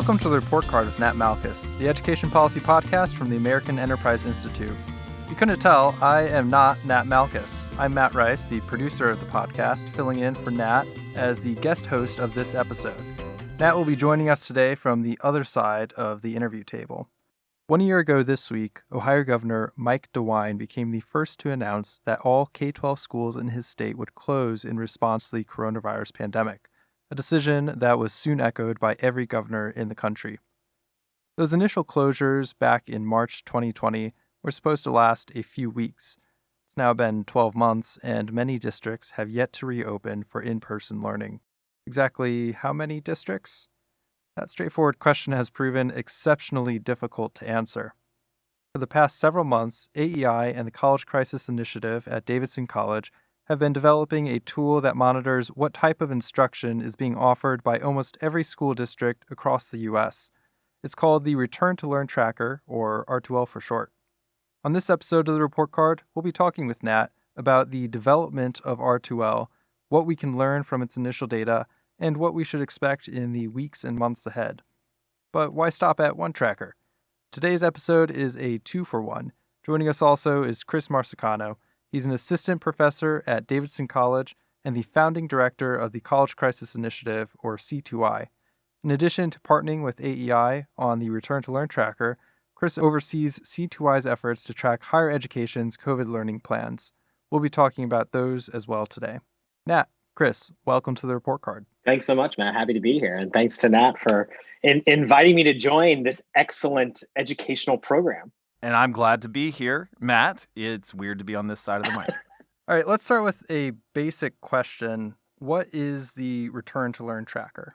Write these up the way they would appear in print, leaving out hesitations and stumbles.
Welcome to the Report Card with Nat Malkus, the education policy podcast from the American Enterprise Institute. If you couldn't tell, I am not Nat Malkus. I'm Matt Rice, the producer of the podcast, filling in for Nat as the guest host of this episode. Nat will be joining us today from the other side of the interview table. 1 year ago this week, Ohio Governor Mike DeWine became the first to announce that all K-12 schools in his state would close in response to the coronavirus pandemic, a decision that was soon echoed by every governor in the country. Those initial closures back in March 2020 were supposed to last a few weeks. It's now been 12 months, and many districts have yet to reopen for in-person learning. Exactly how many districts? That straightforward question has proven exceptionally difficult to answer. For the past several months, AEI and the College Crisis Initiative at Davidson College have been developing a tool that monitors what type of instruction is being offered by almost every school district across the U.S. It's called the Return to Learn Tracker, or R2L for short. On this episode of the Report Card, we'll be talking with Nat about the development of R2L, what we can learn from its initial data, and what we should expect in the weeks and months ahead. But why stop at one tracker? Today's episode is a 2-for-1. Joining us also is Chris Marsicano. He's an assistant professor at Davidson College and the founding director of the College Crisis Initiative, or C2I. In addition to partnering with AEI on the Return to Learn Tracker, Chris oversees C2I's efforts to track higher education's COVID learning plans. We'll be talking about those as well today. Nat, Chris, welcome to the Report Card. Thanks so much, Matt. Happy to be here. And thanks to Nat for inviting me to join this excellent educational program. And I'm glad to be here, Matt. It's weird to be on this side of the mic. All right, let's start with a basic question. What is the Return to Learn Tracker?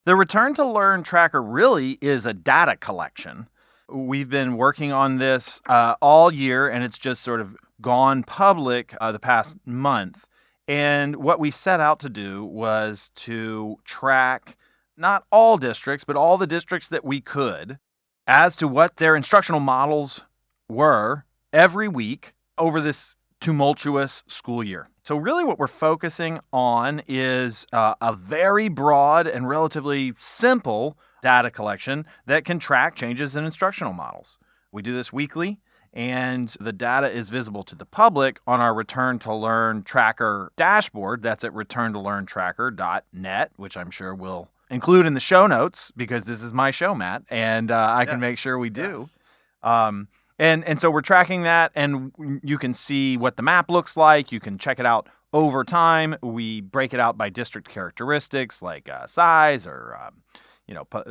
The Return to Learn Tracker really is a data collection. We've been working on this all year, and it's just sort of gone public the past month. And what we set out to do was to track not all districts, but all the districts that we could as to what their instructional models were every week over this tumultuous school year. So really what we're focusing on is a very broad and relatively simple data collection that can track changes in instructional models. We do this weekly, and the data is visible to the public on our Return to Learn Tracker dashboard. That's at returntolearntracker.net, which I'm sure we'll include in the show notes because this is my show, Matt, and I can make sure we do. Yes. And so we're tracking that, and you can see what the map looks like. You can check it out over time. We break it out by district characteristics like size or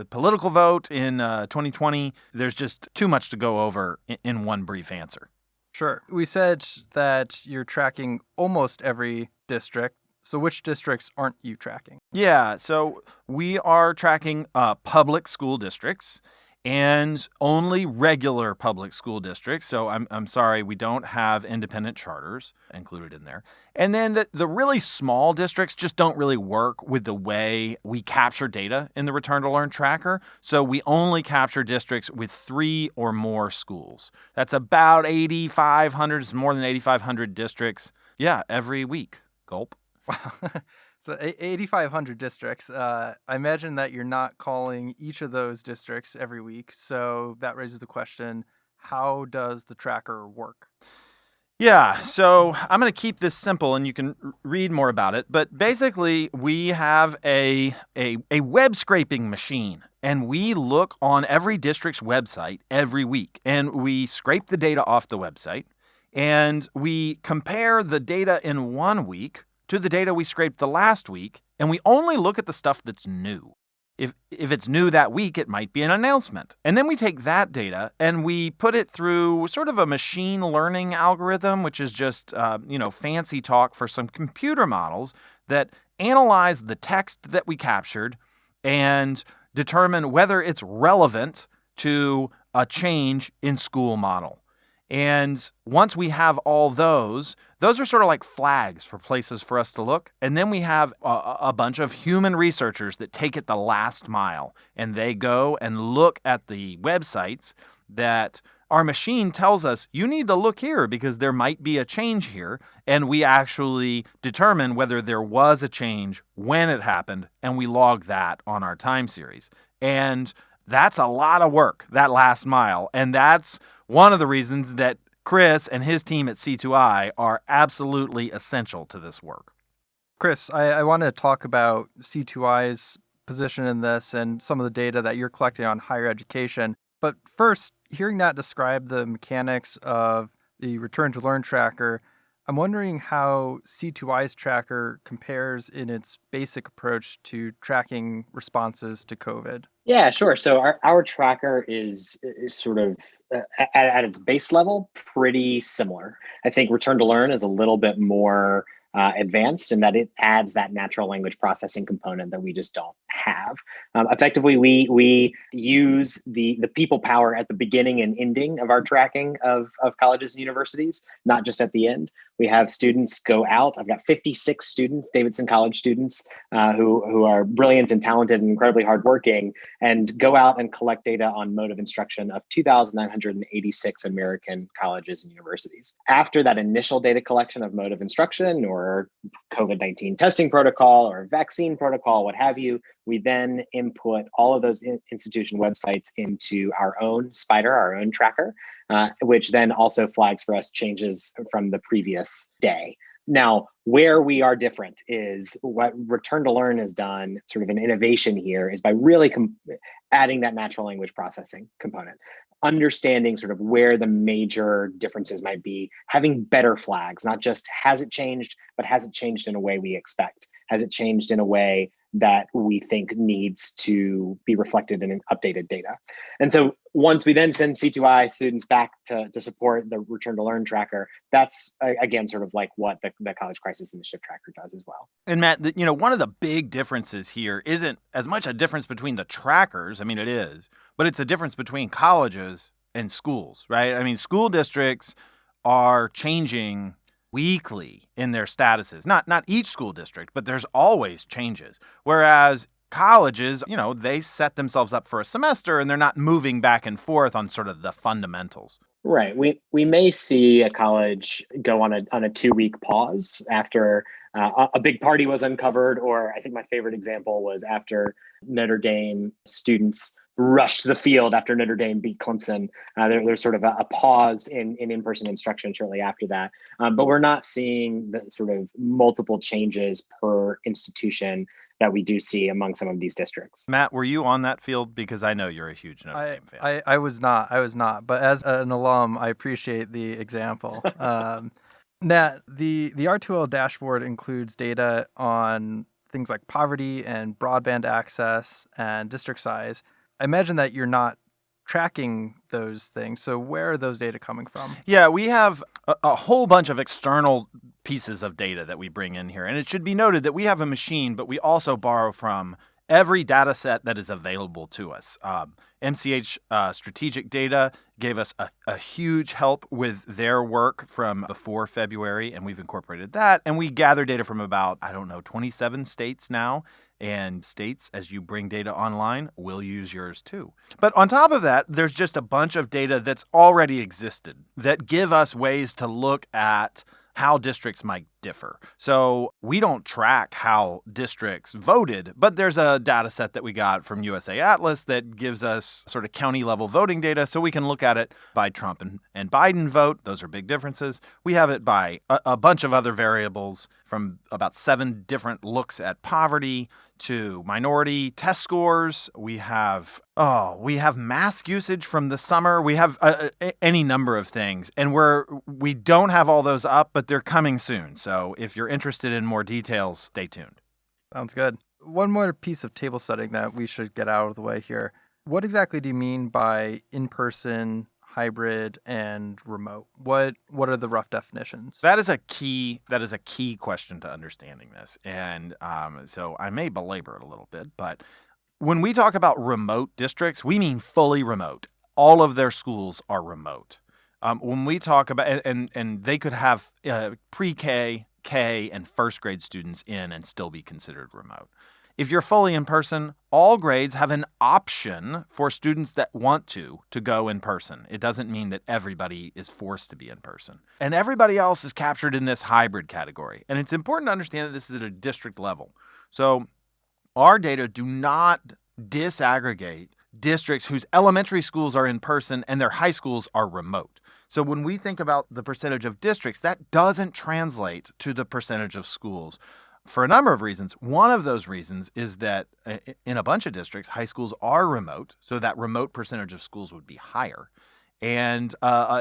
political vote in 2020. There's just too much to go over in one brief answer. Sure. We said that you're tracking almost every district. So which districts aren't you tracking? Yeah, so we are tracking public school districts and only regular public school districts. So I'm sorry, we don't have independent charters included in there. And then the really small districts just don't really work with the way we capture data in the Return to Learn Tracker. So we only capture districts with 3 or more schools. That's about 8,500, it's more than 8,500 districts. Yeah, every week. Gulp. Wow. So 8,500 districts. I imagine that you're not calling each of those districts every week. So that raises the question, how does the tracker work? Yeah, so I'm going to keep this simple and you can read more about it. But basically, we have a web scraping machine, and we look on every district's website every week. And we scrape the data off the website, and we compare the data in 1 week to the data we scraped the last week, and we only look at the stuff that's new. If it's new that week, it might be an announcement. And then we take that data and we put it through sort of a machine learning algorithm, which is just fancy talk for some computer models that analyze the text that we captured and determine whether it's relevant to a change in school model. And once we have all those are sort of like flags for places for us to look. And then we have a bunch of human researchers that take it the last mile, and they go and look at the websites that our machine tells us, you need to look here because there might be a change here. And we actually determine whether there was a change, when it happened, and we log that on our time series. And that's a lot of work, that last mile. And that's one of the reasons that Chris and his team at C2I are absolutely essential to this work. Chris, I want to talk about C2I's position in this and some of the data that you're collecting on higher education. But first, hearing Nat describe the mechanics of the Return to Learn tracker, I'm wondering how C2I's tracker compares in its basic approach to tracking responses to COVID. Yeah, sure. So our tracker is sort of at its base level pretty similar. I think Return to Learn is a little bit more advanced in that it adds that natural language processing component that we just don't have. Effectively, we use the people power at the beginning and ending of our tracking of colleges and universities, not just at the end. We have students go out. I've got 56 students, Davidson College students, who are brilliant and talented and incredibly hardworking, and go out and collect data on mode of instruction of 2,986 American colleges and universities. After that initial data collection of mode of instruction or COVID-19 testing protocol or vaccine protocol, what have you, we then input all of those institution websites into our own Spider, our own tracker, which then also flags for us changes from the previous day. Now, where we are different is what Return to Learn has done, sort of an innovation here, is by really adding that natural language processing component, understanding sort of where the major differences might be, having better flags, not just has it changed, but has it changed in a way we expect? Has it changed in a way that we think needs to be reflected in an updated data? And so once we then send C2I students back to support the Return to Learn tracker, that's again sort of like what the College Crisis Initiative tracker does as well. And Matt, one of the big differences here isn't as much a difference between the trackers. I mean, it is, but it's a difference between colleges and schools, right? I mean, school districts are changing weekly in their statuses. Not each school district, but there's always changes. Whereas colleges, they set themselves up for a semester and they're not moving back and forth on sort of the fundamentals. Right. We may see a college go on a 2-week pause after a big party was uncovered, or I think my favorite example was after Notre Dame students rushed the field after Notre Dame beat Clemson. There's sort of a pause in in-person instruction shortly after that. But we're not seeing the sort of multiple changes per institution that we do see among some of these districts. Matt, were you on that field? Because I know you're a huge Notre Dame fan. I was not. But as an alum, I appreciate the example. Nat, the R2L dashboard includes data on things like poverty and broadband access and district size. I imagine that you're not tracking those things. So where are those data coming from? Yeah, we have a whole bunch of external pieces of data that we bring in here. And it should be noted that we have a machine, but we also borrow from every data set that is available to us. MCH Strategic Data gave us a huge help with their work from before February, and we've incorporated that. And we gather data from about, 27 states now. And states, as you bring data online, will use yours too. But on top of that, there's just a bunch of data that's already existed that give us ways to look at how districts might differ. So we don't track how districts voted, but there's a data set that we got from USA Atlas that gives us sort of county level voting data, so we can look at it by Trump and Biden vote. Those are big differences. We have it by a bunch of other variables, from about 7 different looks at poverty to minority test scores. We have mask usage from the summer. We have any number of things, and we don't have all those up, but they're coming soon. So if you're interested in more details, stay tuned. Sounds good. One more piece of table setting that we should get out of the way here. What exactly do you mean by in-person, hybrid, and remote? What are the rough definitions? That is a key question to understanding this. And so I may belabor it a little bit, but when we talk about remote districts, we mean fully remote. All of their schools are remote. When we talk about, and they could have pre-K, K, and first grade students in and still be considered remote. If you're fully in person, all grades have an option for students that want to go in person. It doesn't mean that everybody is forced to be in person. And everybody else is captured in this hybrid category. And it's important to understand that this is at a district level. So our data do not disaggregate districts whose elementary schools are in person and their high schools are remote. So when we think about the percentage of districts, that doesn't translate to the percentage of schools for a number of reasons. One of those reasons is that in a bunch of districts, high schools are remote, so that remote percentage of schools would be higher. And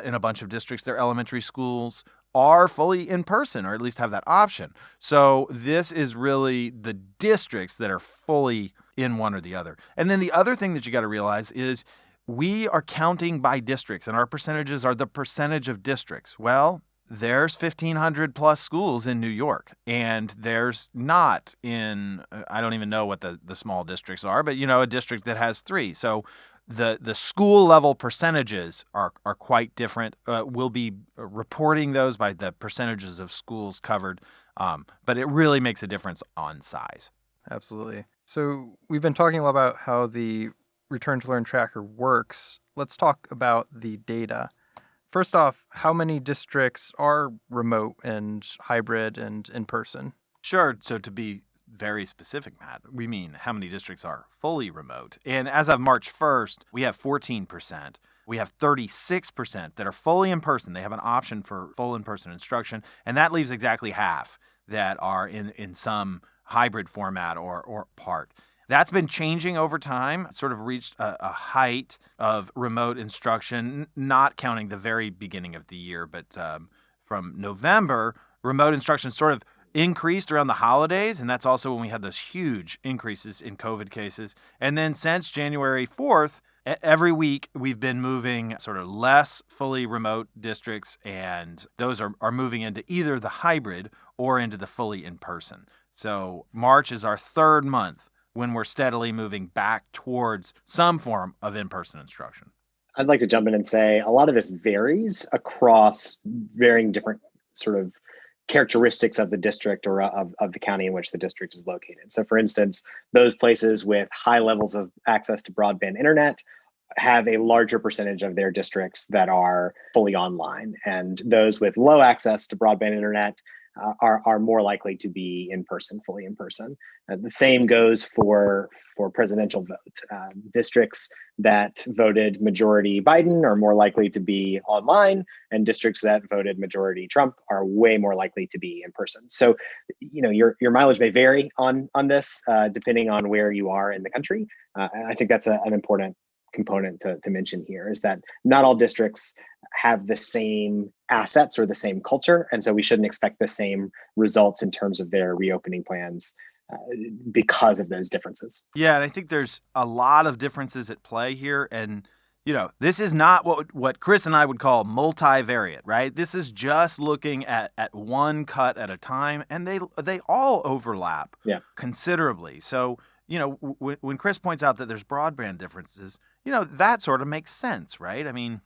in a bunch of districts, their elementary schools are fully in person, or at least have that option. So this is really the districts that are fully in one or the other. And then the other thing that you got to realize is we are counting by districts, and our percentages are the percentage of districts. Well, there's 1,500 plus schools in New York, and there's not in, I don't even know what the small districts are, but, a district that has 3. So the school level percentages are quite different. We'll be reporting those by the percentages of schools covered, but it really makes a difference on size. Absolutely. So we've been talking a lot about how the Return to Learn tracker works. Let's talk about the data. First off, how many districts are remote and hybrid and in person? Sure. So to be very specific, Matt, we mean how many districts are fully remote. And as of March 1st, we have 14%. We have 36% that are fully in person. They have an option for full in-person instruction, and that leaves exactly half that are in some hybrid format or part. That's been changing over time. It sort of reached a height of remote instruction, not counting the very beginning of the year, but from November, remote instruction sort of increased around the holidays, and that's also when we had those huge increases in COVID cases. And then since January 4th, every week we've been moving sort of less fully remote districts, and those are moving into either the hybrid or into the fully in-person. So March is our 3rd month when we're steadily moving back towards some form of in-person instruction. I'd like to jump in and say a lot of this varies across varying different sort of characteristics of the district or of the county in which the district is located. So for instance, those places with high levels of access to broadband internet have a larger percentage of their districts that are fully online. And those with low access to broadband internet are more likely to be in person, fully in person. The same goes for presidential vote. Districts that voted majority Biden are more likely to be online, and districts that voted majority Trump are way more likely to be in person. So, your mileage may vary on this depending on where you are in the country. And I think that's an important component to mention here, is that not all districts have the same assets or the same culture. And so we shouldn't expect the same results in terms of their reopening plans because of those differences. Yeah, and I think there's a lot of differences at play here. And, this is not what Chris and I would call multivariate, right? This is just looking at one cut at a time, and they all overlap considerably. So, when Chris points out that there's broadband differences, that sort of makes sense, right? I mean,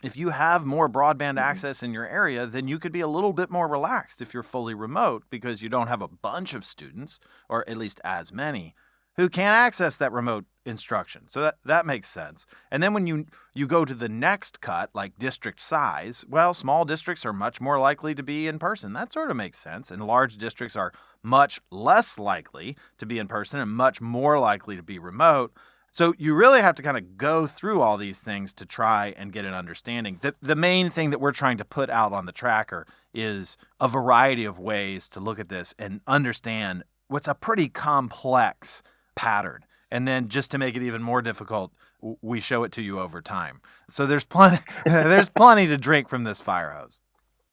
if you have more broadband access in your area, then you could be a little bit more relaxed if you're fully remote, because you don't have a bunch of students, or at least as many, who can't access that remote instruction. So that makes sense. And then when you go to the next cut, like district size, well, small districts are much more likely to be in person. That sort of makes sense. And large districts are much less likely to be in person and much more likely to be remote. So you really have to kind of go through all these things to try and get an understanding. The main thing that we're trying to put out on the tracker is a variety of ways to look at this and understand what's a pretty complex pattern. And then just to make it even more difficult, we show it to you over time. So there's plenty to drink from this fire hose.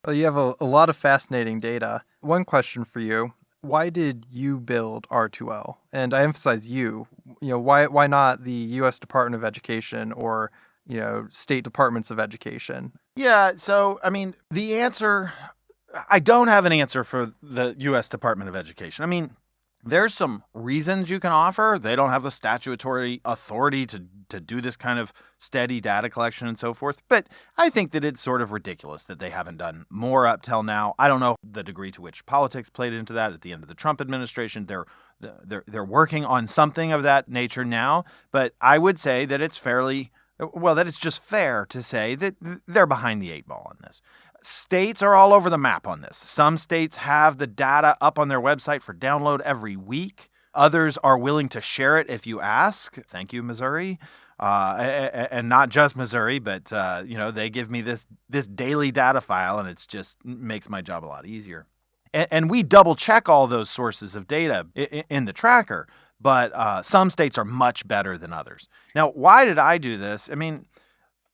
Well, you have a lot of fascinating data. One question for you. Why did you build R2L? And I emphasize you. Why not the U.S. Department of Education or, state departments of education? Yeah, so, I mean, I don't have an answer for the U.S. Department of Education. I mean, there's some reasons you can offer. They don't have the statutory authority to do this kind of steady data collection and so forth. But I think that it's sort of ridiculous that they haven't done more up till now. I don't know the degree to which politics played into that at the end of the Trump administration. They're working on something of that nature now. But I would say that that it's just fair to say that they're behind the 8 ball on this. States are all over the map on this. Some states have the data up on their website for download every week. Others are willing to share it if you ask. Thank you, Missouri. And not just Missouri, but they give me this daily data file, and it's just makes my job a lot easier. And we double check all those sources of data in the tracker, but some states are much better than others. Now, why did I do this? I mean,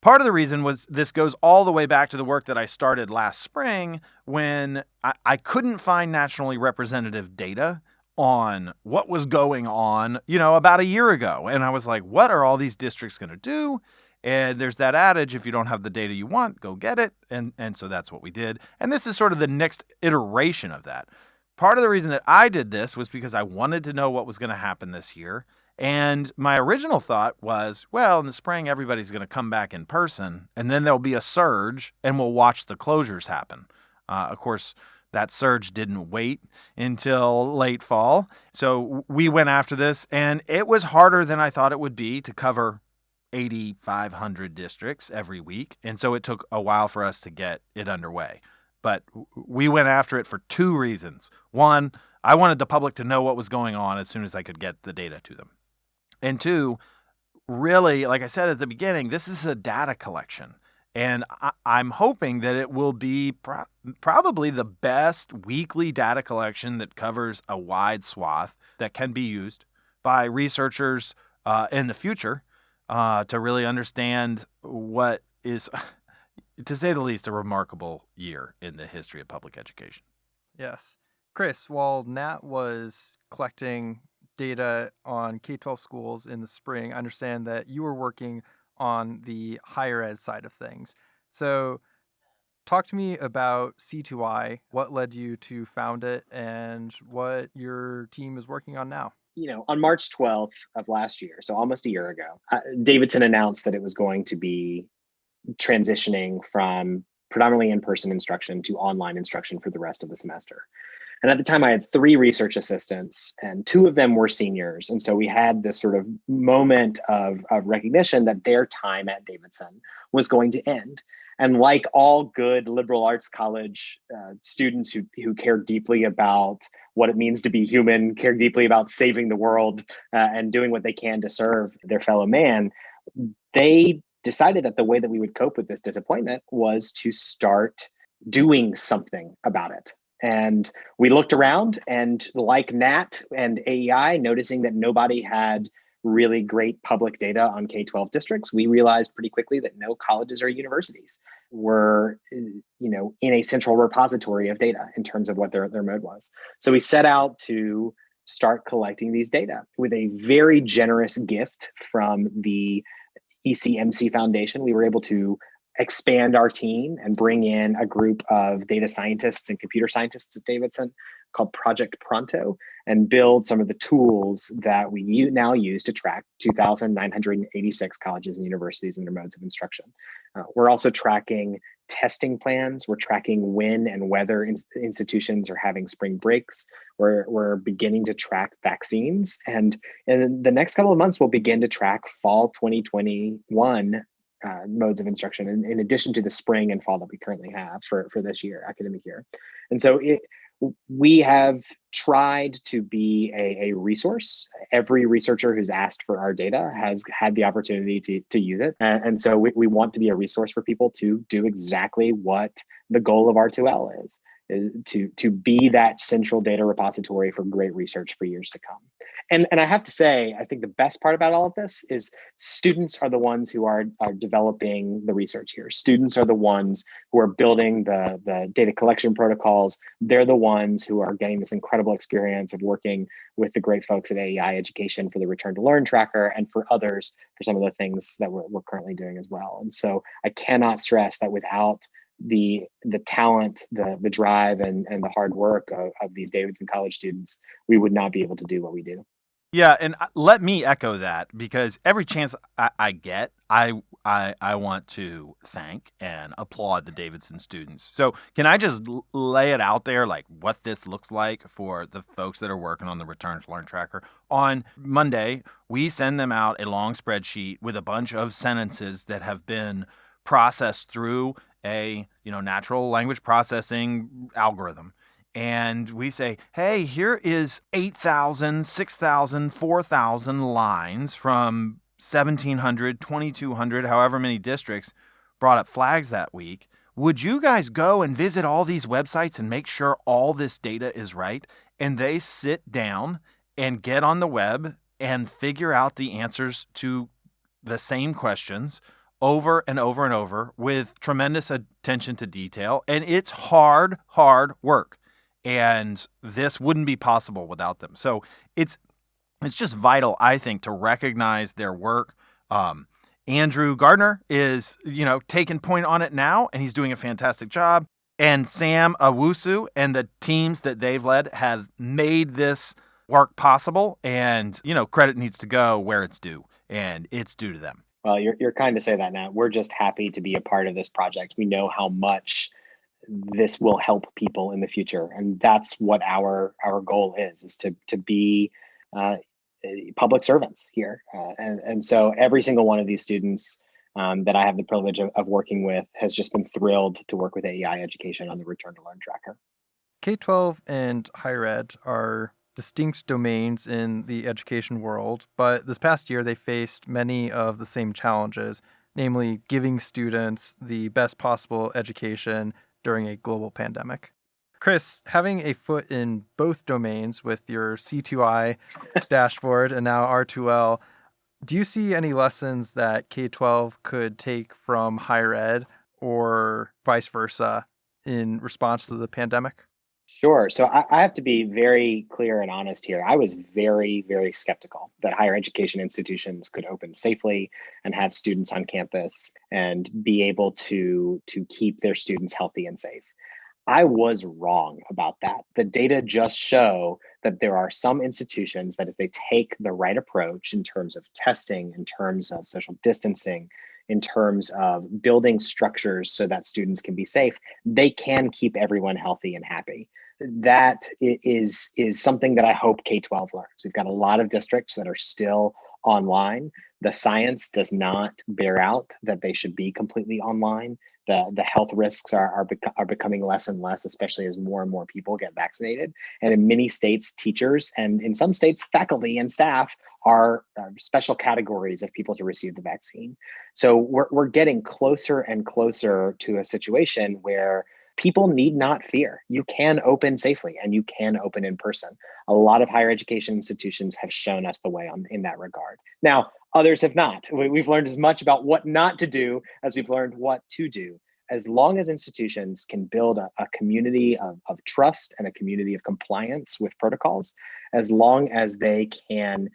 part of the reason was this goes all the way back to the work that I started last spring when I couldn't find nationally representative data on what was going on, about a year ago. And I was like, what are all these districts going to do? And there's that adage, if you don't have the data you want, go get it. And so that's what we did. And this is sort of the next iteration of that. Part of the reason that I did this was because I wanted to know what was going to happen this year. And my original thought was, well, in the spring, everybody's going to come back in person, and then there'll be a surge, and we'll watch the closures happen. Of course, that surge didn't wait until late fall. So we went after this, and it was harder than I thought it would be to cover 8,500 districts every week. And so it took a while for us to get it underway. But we went after it for two reasons. One, I wanted the public to know what was going on as soon as I could get the data to them. And two, really, like I said at the beginning, this is a data collection. And I'm hoping that it will be probably the best weekly data collection that covers a wide swath that can be used by researchers in the future to really understand what is, to say the least, a remarkable year in the history of public education. Yes. Chris, while Nat was collecting data on K-12 schools in the spring, I understand that you were working on the higher ed side of things. So talk to me about C2I, what led you to found it, and what your team is working on now. On March 12th of last year, so almost a year ago, Davidson announced that it was going to be transitioning from predominantly in-person instruction to online instruction for the rest of the semester. And at the time, I had 3 research assistants, and 2 of them were seniors. And so we had this sort of moment of recognition that their time at Davidson was going to end. And like all good liberal arts college students who care deeply about what it means to be human, care deeply about saving the world and doing what they can to serve their fellow man, they decided that the way that we would cope with this disappointment was to start doing something about it. And we looked around, and like Nat and AEI, noticing that nobody had really great public data on K-12 districts, we realized pretty quickly that no colleges or universities were, in a central repository of data in terms of what their mode was. So we set out to start collecting these data with a very generous gift from the ECMC Foundation. We were able to expand our team and bring in a group of data scientists and computer scientists at Davidson called Project Pronto, and build some of the tools that we now use to track 2,986 colleges and universities and their modes of instruction. We're also tracking testing plans. We're tracking when and whether institutions are having spring breaks. We're beginning to track vaccines. And in the next couple of months, we'll begin to track fall 2021 modes of instruction, in addition to the spring and fall that we currently have for this year, academic year. And so we have tried to be a resource. Every researcher who's asked for our data has had the opportunity to use it. And so we want to be a resource for people to do exactly what the goal of R2L is to be that central data repository for great research for years to come. And I have to say, I think the best part about all of this is students are the ones who are developing the research here. Students are the ones who are building the data collection protocols. They're the ones who are getting this incredible experience of working with the great folks at AEI Education for the Return to Learn tracker, and for others for some of the things that we're currently doing as well. And so I cannot stress that without the talent, the drive, and the hard work of these Davidson College students, we would not be able to do what we do. Yeah, and let me echo that, because every chance I get, I want to thank and applaud the Davidson students. So can I just lay it out there, like what this looks like for the folks that are working on the Return to Learn tracker? On Monday, we send them out a long spreadsheet with a bunch of sentences that have been processed through a natural language processing algorithm. and we say, hey, here is 8,000, 6,000, 4,000 lines from 1,700, 2,200, however many districts brought up flags that week. Would you guys go and visit all these websites and make sure all this data is right? And they sit down and get on the web and figure out the answers to the same questions over and over and over with tremendous attention to detail. And it's hard work. And this wouldn't be possible without them. So it's just vital, I think, to recognize their work. Andrew Gardner is, taking point on it now, and he's doing a fantastic job. And Sam Owusu and the teams that they've led have made this work possible. And, credit needs to go where it's due, and it's due to them. Well, you're kind to say that, Nat. We're just happy to be a part of this project. We know how much this will help people in the future, and that's what our goal is to be public servants here. And so every single one of these students that I have the privilege of working with has just been thrilled to work with AEI Education on the Return to Learn tracker. K-12 and higher ed are distinct domains in the education world, but this past year they faced many of the same challenges, namely giving students the best possible education during a global pandemic. Chris, having a foot in both domains with your C2I dashboard and now R2L, do you see any lessons that K-12 could take from higher ed or vice versa in response to the pandemic? Sure. So I have to be very clear and honest here. I was very, very skeptical that higher education institutions could open safely and have students on campus and be able to keep their students healthy and safe. I was wrong about that. The data just show that there are some institutions that if they take the right approach in terms of testing, in terms of social distancing, in terms of building structures so that students can be safe, they can keep everyone healthy and happy. That is something that I hope K-12 learns. We've got a lot of districts that are still online. The science does not bear out that they should be completely online. The health risks are becoming less and less, especially as more and more people get vaccinated. And in many states, teachers and in some states, faculty and staff are special categories of people to receive the vaccine. So we're getting closer and closer to a situation where people need not fear. You can open safely and you can open in person. A lot of higher education institutions have shown us the way in that regard. Now, others have not. We've learned as much about what not to do as we've learned what to do. As long as institutions can build a community of trust and a community of compliance with protocols, as long as they can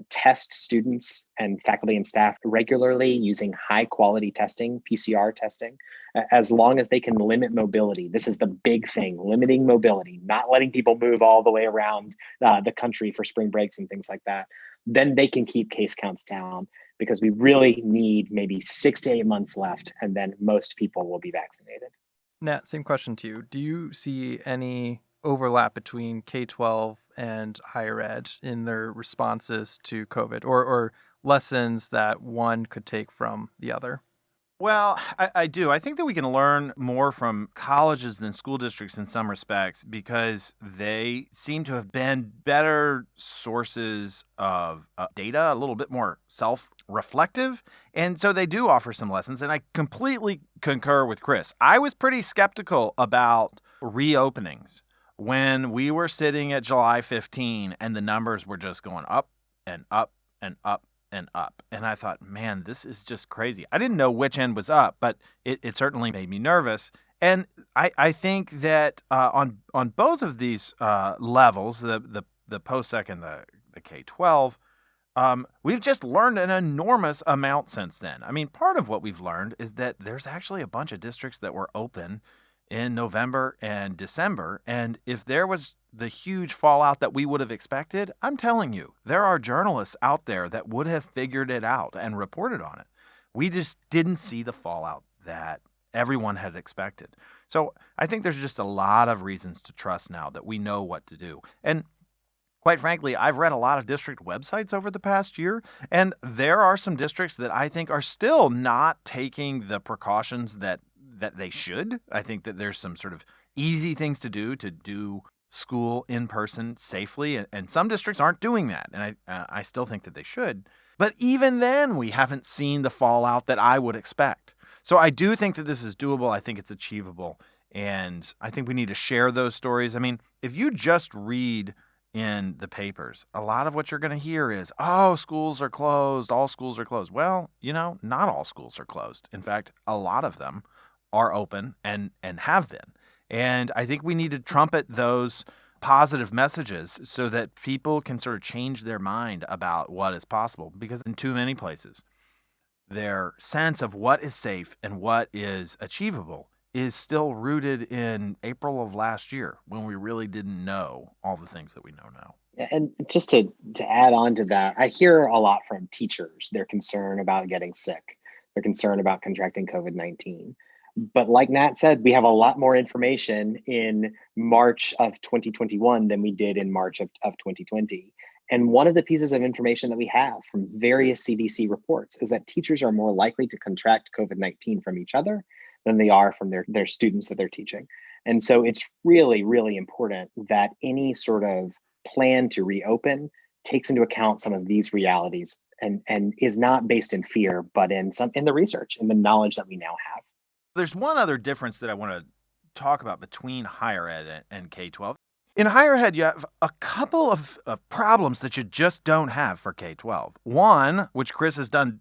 test students and faculty and staff regularly using high quality testing, PCR testing, as long as they can limit mobility. This is the big thing, limiting mobility, not letting people move all the way around the country for spring breaks and things like that. Then they can keep case counts down because we really need maybe 6 to 8 months left, and then most people will be vaccinated. Nat, same question to you. Do you see any overlap between K-12 and higher ed in their responses to COVID or lessons that one could take from the other? Well, I do. I think that we can learn more from colleges than school districts in some respects because they seem to have been better sources of data, a little bit more self-reflective. And so they do offer some lessons. And I completely concur with Chris. I was pretty skeptical about reopenings when we were sitting at July 15 and the numbers were just going up and up and up and up. And I thought, man, this is just crazy. I didn't know which end was up, but it certainly made me nervous. And I think that on both of these levels, the post-sec and the K-12, we've just learned an enormous amount since then. I mean, part of what we've learned is that there's actually a bunch of districts that were open in November and December. And if there was the huge fallout that we would have expected, I'm telling you, there are journalists out there that would have figured it out and reported on it. We just didn't see the fallout that everyone had expected. So I think there's just a lot of reasons to trust now that we know what to do. And quite frankly, I've read a lot of district websites over the past year, and there are some districts that I think are still not taking the precautions that they should. I think that there's some sort of easy things to do school in person safely, and some districts aren't doing that, and I still think that they should. But even then, we haven't seen the fallout that I would expect. So I do think that this is doable. I think it's achievable, and I think we need to share those stories. I mean, if you just read in the papers, a lot of what you're going to hear is, oh, schools are closed, all schools are closed. Well, not all schools are closed. In fact, a lot of them are open and have been. And I think we need to trumpet those positive messages so that people can sort of change their mind about what is possible. Because in too many places, their sense of what is safe and what is achievable is still rooted in April of last year, when we really didn't know all the things that we know now. And just to add on to that, I hear a lot from teachers. They're concerned about getting sick. They're concerned about contracting COVID-19. But like Nat said, we have a lot more information in March of 2021 than we did in March of 2020. And one of the pieces of information that we have from various CDC reports is that teachers are more likely to contract COVID-19 from each other than they are from their students that they're teaching. And so it's really, really important that any sort of plan to reopen takes into account some of these realities and is not based in fear, but in the research and the knowledge that we now have. There's one other difference that I want to talk about between higher ed and K-12. In higher ed, you have a couple of problems that you just don't have for K-12. One, which Chris has done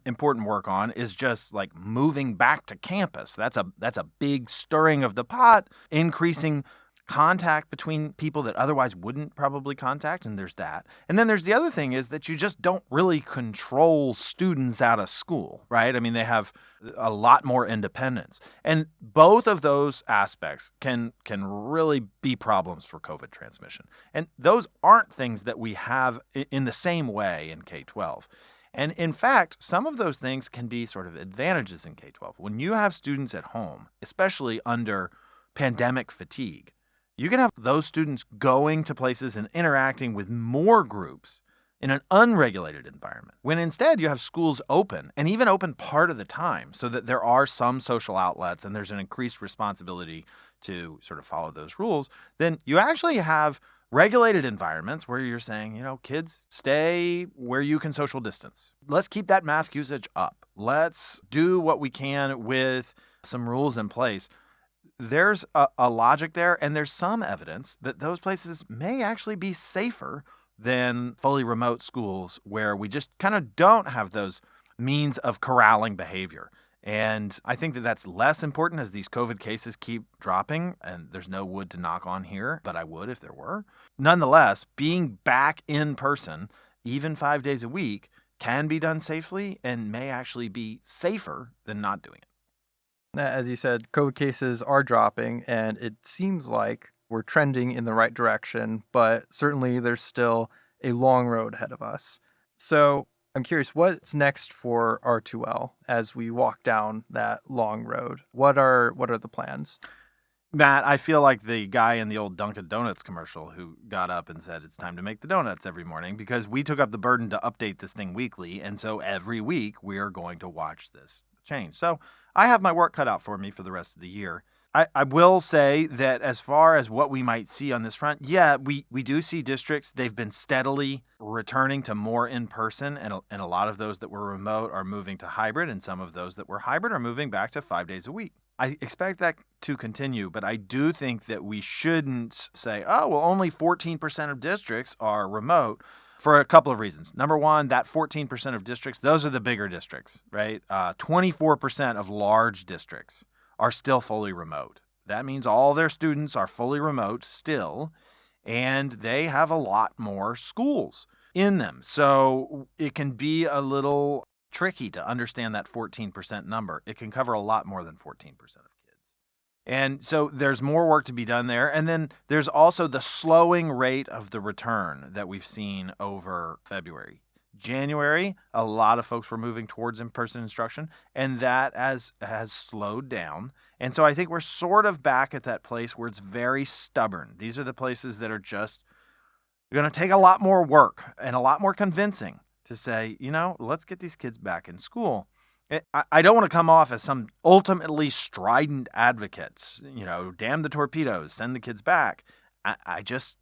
important work on, is just like moving back to campus. That's a big stirring of the pot, increasing contact between people that otherwise wouldn't probably contact, and there's that. And then there's the other thing is that you just don't really control students out of school, right? I mean, they have a lot more independence. And both of those aspects can really be problems for COVID transmission. And those aren't things that we have in the same way in K-12. And in fact, some of those things can be sort of advantages in K-12. When you have students at home, especially under pandemic fatigue, you can have those students going to places and interacting with more groups in an unregulated environment, when instead you have schools open and even open part of the time, so that there are some social outlets and there's an increased responsibility to sort of follow those rules. Then you actually have regulated environments where you're saying, kids, stay where you can social distance. Let's keep that mask usage up. Let's do what we can with some rules in place. There's a logic there, and there's some evidence that those places may actually be safer than fully remote schools, where we just kind of don't have those means of corralling behavior. And I think that that's less important as these COVID cases keep dropping, and there's no wood to knock on here, but I would if there were. Nonetheless, being back in person, even 5 days a week, can be done safely and may actually be safer than not doing it. As you said, COVID cases are dropping, and it seems like we're trending in the right direction, but certainly there's still a long road ahead of us. So I'm curious, what's next for R2L as we walk down that long road? What are the plans? Matt, I feel like the guy in the old Dunkin' Donuts commercial who got up and said it's time to make the donuts every morning, because we took up the burden to update this thing weekly. And so every week we are going to watch this change. So I have my work cut out for me for the rest of the year. I will say that as far as what we might see on this front, we do see districts. They've been steadily returning to more in person, and a lot of those that were remote are moving to hybrid, and some of those that were hybrid are moving back to 5 days a week. I expect that to continue, but I do think that we shouldn't say, only 14% of districts are remote, for a couple of reasons. Number one, that 14% of districts, those are the bigger districts, right? 24% of large districts are still fully remote. That means all their students are fully remote still, and they have a lot more schools in them. So it can be a little tricky to understand that 14% number. It can cover a lot more than 14% of kids. And so there's more work to be done there. And then there's also the slowing rate of the return that we've seen over February. January, a lot of folks were moving towards in-person instruction, and that has slowed down. And so I think we're sort of back at that place where it's very stubborn. These are the places that are just going to take a lot more work and a lot more convincing to say, let's get these kids back in school. I don't want to come off as some ultimately strident advocates, damn the torpedoes, send the kids back. I just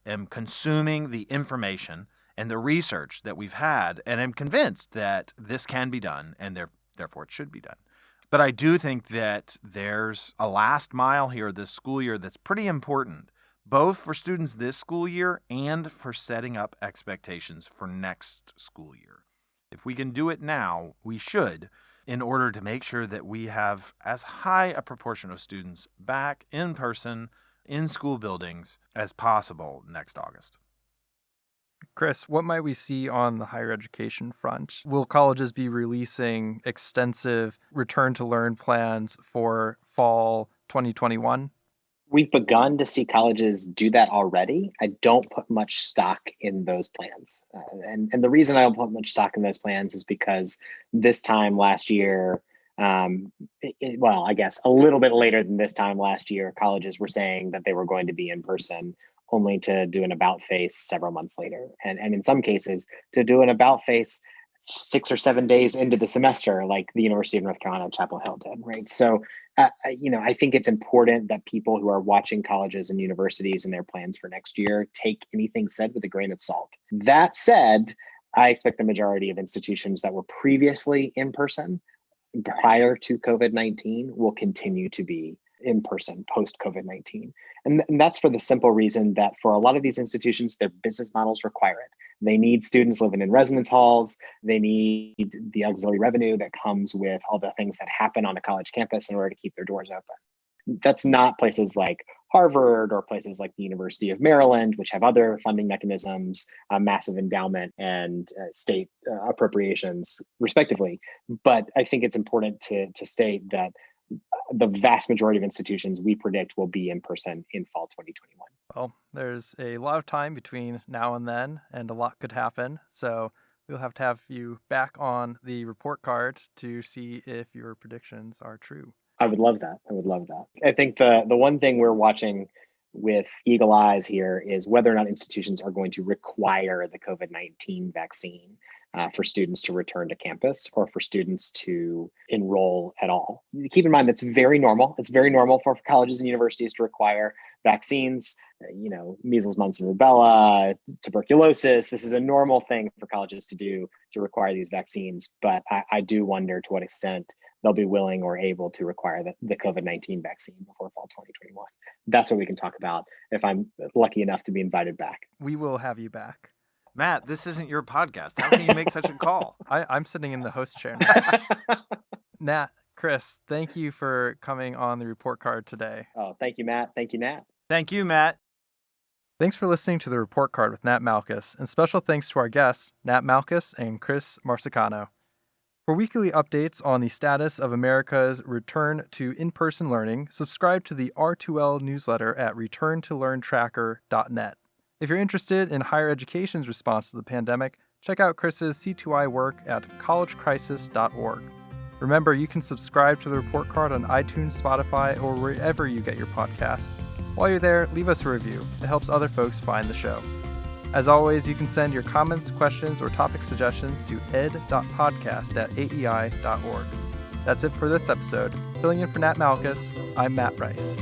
am consuming the information and the research that we've had, and I'm convinced that this can be done, and therefore it should be done. But I do think that there's a last mile here this school year that's pretty important, both for students this school year and for setting up expectations for next school year. If we can do it now, we should, in order to make sure that we have as high a proportion of students back in person in school buildings as possible next August. Chris, what might we see on the higher education front? Will colleges be releasing extensive return to learn plans for fall 2021? We've begun to see colleges do that already. I don't put much stock in those plans. And the reason I don't put much stock in those plans is because this time last year, I guess a little bit later than this time last year, colleges were saying that they were going to be in person, only to do an about face several months later. And in some cases, to do an about face 6 or 7 days into the semester, like the University of North Carolina, Chapel Hill did, right? So, I think it's important that people who are watching colleges and universities and their plans for next year take anything said with a grain of salt. That said, I expect the majority of institutions that were previously in person prior to COVID-19 will continue to be in person post COVID-19. And that's for the simple reason that for a lot of these institutions, their business models require it. They need students living in residence halls. They need the auxiliary revenue that comes with all the things that happen on a college campus in order to keep their doors open. That's not places like Harvard or places like the University of Maryland, which have other funding mechanisms, massive endowment and state appropriations, respectively. But I think it's important to state that the vast majority of institutions we predict will be in person in fall 2021. Well, there's a lot of time between now and then, and a lot could happen. So we'll have to have you back on the report card to see if your predictions are true. I would love that. I think the one thing we're watching with eagle eyes here is whether or not institutions are going to require the COVID-19 vaccine for students to return to campus or for students to enroll at all. Keep in mind that's very normal. It's very normal for colleges and universities to require vaccines, measles, mumps, and rubella, tuberculosis. This is a normal thing for colleges to do, to require these vaccines. But I do wonder to what extent they'll be willing or able to require the COVID-19 vaccine before fall 2021. That's what we can talk about if I'm lucky enough to be invited back. We will have you back. Matt, this isn't your podcast. How can you make such a call? I'm sitting in the host chair now. Nat, Chris, thank you for coming on the report card today. Oh, thank you, Matt. Thank you, Nat. Thank you, Matt. Thanks for listening to the report card with Nat Malkus, and special thanks to our guests, Nat Malkus and Chris Marsicano. For weekly updates on the status of America's return to in-person learning, subscribe to the R2L newsletter at returntolearntracker.net. If you're interested in higher education's response to the pandemic, check out Chris's C2I work at collegecrisis.org. Remember, you can subscribe to the report card on iTunes, Spotify, or wherever you get your podcasts. While you're there, leave us a review. It helps other folks find the show. As always, you can send your comments, questions, or topic suggestions to ed.podcast@aei.org. That's it for this episode. Filling in for Nat Malkus, I'm Matt Rice.